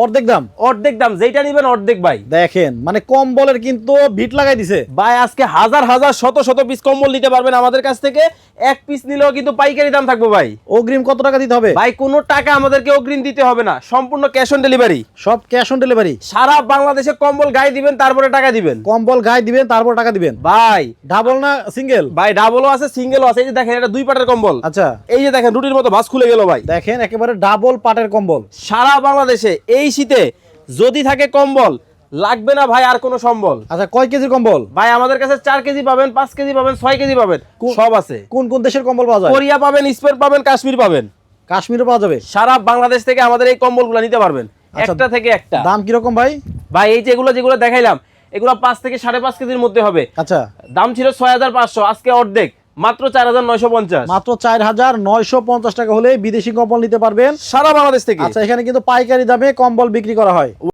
অর্ধেক দাম যেটা নিবেন অর্ধেক ভাই। দেখেন মানে কম্বলের কিন্তু ভিট লাগাই দিছে ভাই আজকে হাজার হাজার শত শত পিস কম্বল নিতে পারবেন আমাদের কাছ থেকে, এক পিস নিলেও কিন্তু পাইকারি দাম থাকবো ভাই। অগ্রিম কত টাকা দিতে হবে ভাই কোনো টাকা আমাদেরকে অগ্রিম দিতে হবে না, সম্পূর্ণ ক্যাশ অন ডেলিভারি। সব ক্যাশ অন ডেলিভারি। সারা বাংলাদেশে কম্বল গায়ে দিবেন তারপরে টাকা দিবেন। কম্বল গায়ে দিবেন তারপর টাকা দিবেন ভাই ডাবল না সিঙ্গেল? ভাই ডাবলও আছে সিঙ্গেলও আছে। এই যে দেখেন এটা 2 পাটের কম্বল। আচ্ছা এই যে দেখেন রুটির মতো ভাঁজ খুলে গেল ভাই। দেখেন একেবারে ডাবল পাটের কম্বল। সারা বাংলাদেশে এই শীতে যদি থাকে কম্বল লাগবে না ভাই আর কোনো সম্বল। আচ্ছা কয় কেজির কম্বল? ভাই আমাদের কাছে 4 কেজি পাবেন, 5 কেজি পাবেন, 6 কেজি পাবেন, সব আছে। কোন কোন দেশের কম্বল পাওয়া যায়? কোরিয়া পাবেন, স্পেন পাবেন, কাশ্মীর পাবেন। কাশ্মীরও পাওয়া যাবে? সারা বাংলাদেশ থেকে আমাদের এই কম্বলগুলো নিতে পারবেন, আচ্ছা, একটা থেকে একটা। দাম কিরকম ভাই? ভাই এই যেগুলো দেখাইলাম এগুলো 5 থেকে 5.5 কেজির মধ্যে হবে। আচ্ছা দাম ছিল 6500, আজকে অর্ধেক মাত্র 4950। মাত্র 4950 টাকা হলে বিদেশি কম্বল নিতে পারবেন সারা বাংলাদেশ থেকে। আচ্ছা এখানে কিন্তু পাইকারি দামে কম্বল বিক্রি করা হয়।